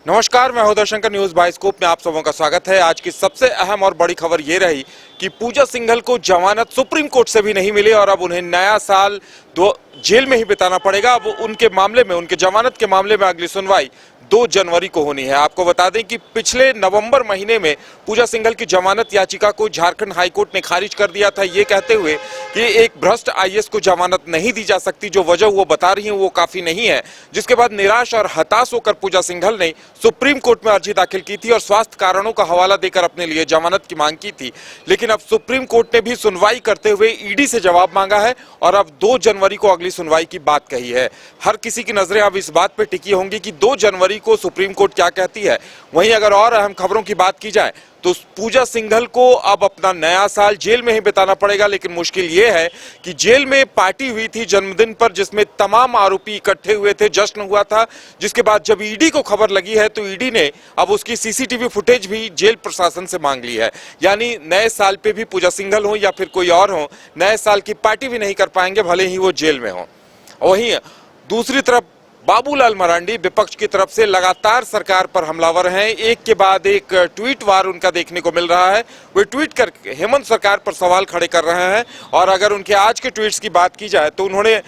नमस्कार, मैं हृदय शंकर। न्यूज बाइस्कोप में आप सबों का स्वागत है। आज की सबसे अहम और बड़ी खबर ये रही कि पूजा सिंघल को जमानत सुप्रीम कोर्ट से भी नहीं मिली और अब उन्हें नया साल जेल में ही बिताना पड़ेगा। अब उनके मामले में, उनके जमानत के मामले में अगली सुनवाई 2 जनवरी को होनी है। आपको बता दें कि पिछले नवंबर महीने में पूजा सिंघल की जमानत याचिका को झारखंड हाईकोर्ट ने खारिज कर दिया था, ये कहते हुए कि एक भ्रष्ट आईएएस को जमानत नहीं दी जा सकती। जो वजह वो बता रही हैं वो काफी नहीं है। जिसके बाद निराश और हताश होकर पूजा सिंघल ने सुप्रीम कोर्ट में अर्जी दाखिल की थी और स्वास्थ्य कारणों का हवाला देकर अपने लिए जमानत की मांग की थी। लेकिन अब सुप्रीम कोर्ट ने भी सुनवाई करते हुए ईडी से जवाब मांगा है और अब 2 जनवरी को अगली सुनवाई की बात कही है। हर किसी की नजरें अब इस बात पर टिकी होंगी कि 2 जनवरी को सुप्रीम कोर्ट क्या कहती है। वहीं अगर और अहम खबरों की बात की जाए तो पूजा सिंघल को अब अपना नया साल जेल में ही बिताना पड़ेगा। लेकिन मुश्किल यह है कि जेल में पार्टी हुई थी जन्मदिन पर, जिसमें तमाम आरोपी इकट्ठे हुए थे, जश्न हुआ था। जिसके बाद जब ईडी को खबर लगी है तो ईडी ने अब उसकी सीसीटीवी फुटेज भी जेल प्रशासन से मांग ली है। यानी नए साल पे भी पूजा सिंघल हो या फिर कोई और हो, नए साल की पार्टी भी नहीं कर पाएंगे, भले ही वो जेल में हो। वहीं दूसरी तरफ बाबूलाल मरांडी विपक्ष की तरफ से लगातार सरकार पर हमलावर हैं। एक के बाद एक ट्वीट वार उनका देखने को मिल रहा है। वे ट्वीट कर हेमंत सरकार पर सवाल खड़े कर रहे हैं और अगर उनके आज के ट्वीट्स की बात की जाए तो उन्होंने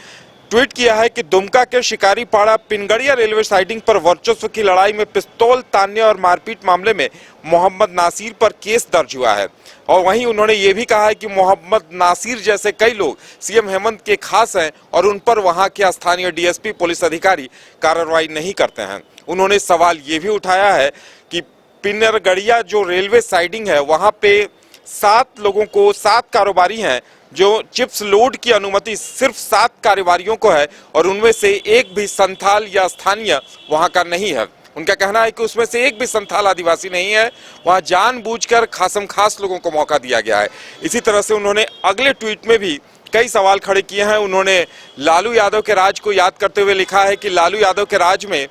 ट्वीट किया है कि दुमका के शिकारीपाड़ा पिनगड़िया रेलवे साइडिंग पर वर्चस्व की लड़ाई में पिस्तौल तानने और मारपीट मामले में मोहम्मद नासिर पर केस दर्ज हुआ है। और वहीं उन्होंने ये भी कहा है कि मोहम्मद नासिर जैसे कई लोग सीएम हेमंत के खास हैं और उन पर वहां के स्थानीय डीएसपी पुलिस अधिकारी कार्रवाई नहीं करते हैं। उन्होंने सवाल ये भी उठाया है कि पिनगड़िया जो रेलवे साइडिंग है वहां पे 7 लोगों को, 7 कारोबारी हैं जो चिप्स लोड की अनुमति सिर्फ 7 कारोबारियों को है और उनमें से एक भी संथाल या स्थानीय वहां का नहीं है। उनका कहना है कि उसमें से एक भी संथाल आदिवासी नहीं है। वहां जानबूझकर खासम खास लोगों को मौका दिया गया है। इसी तरह से उन्होंने अगले ट्वीट में भी कई सवाल खड़े किए हैं। उन्होंने लालू यादव के राज को याद करते हुए लिखा है कि लालू यादव के राज में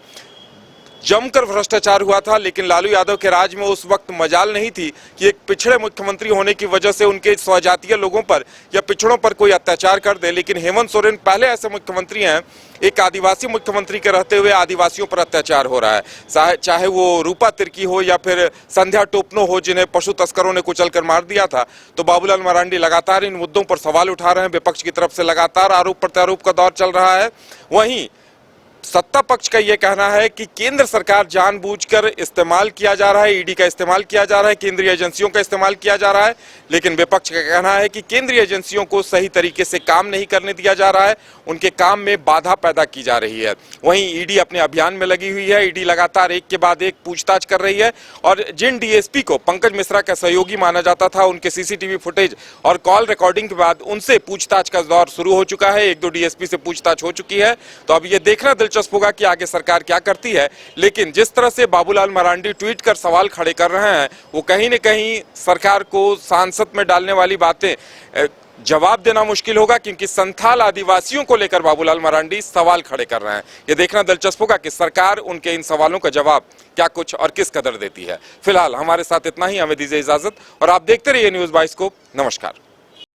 जमकर भ्रष्टाचार हुआ था, लेकिन लालू यादव के राज में उस वक्त मजाल नहीं थी कि एक पिछड़े मुख्यमंत्री होने की वजह से उनके स्वजातीय लोगों पर या पिछड़ों पर कोई अत्याचार कर दे। लेकिन हेमंत सोरेन पहले ऐसे मुख्यमंत्री हैं, एक आदिवासी मुख्यमंत्री के रहते हुए आदिवासियों पर अत्याचार हो रहा है। चाहे वो रूपा तिर्की हो या फिर संध्या टोपनो हो, जिन्हें पशु तस्करों ने कुचल कर मार दिया था। तो बाबूलाल मरांडी लगातार इन मुद्दों पर सवाल उठा रहे हैं। विपक्ष की तरफ से लगातार आरोप प्रत्यारोप का दौर चल रहा है। वहीं सत्ता पक्ष का यह कहना है कि केंद्र सरकार जानबूझकर इस्तेमाल किया जा रहा है, ईडी का इस्तेमाल किया जा रहा है, केंद्रीय एजेंसियों का इस्तेमाल किया जा रहा है। लेकिन विपक्ष का कहना है कि केंद्रीय एजेंसियों को सही तरीके से काम नहीं करने दिया जा रहा है, उनके काम में बाधा पैदा की जा रही है। वहीं ईडी अपने अभियान में लगी हुई है। ईडी लगातार एक के बाद एक पूछताछ कर रही है और जिन डीएसपी को पंकज मिश्रा का सहयोगी माना जाता था, उनके सीसीटीवी फुटेज और कॉल रिकॉर्डिंग के बाद उनसे पूछताछ का दौर शुरू हो चुका है। 1-2 डीएसपी से पूछताछ हो चुकी है। तो अब ये देखना दिलचस्प होगा कि आगे सरकार क्या करती है। लेकिन जिस तरह से बाबूलाल मरांडी ट्वीट कर सवाल खड़े कर रहे हैं, वो कहीं न कहीं सरकार को सांसद में डालने वाली बातें जवाब देना मुश्किल होगा, क्योंकि संथाल आदिवासियों को लेकर बाबूलाल मरांडी सवाल खड़े कर रहे हैं। ये देखना दिलचस्प होगा कि सरकार उनके इन सवालों का जवाब क्या कुछ और किस कदर देती है। फिलहाल हमारे साथ इतना ही। हमें दीजिए इजाजत और आप देखते रहिए न्यूज बाइस्कोप। नमस्कार।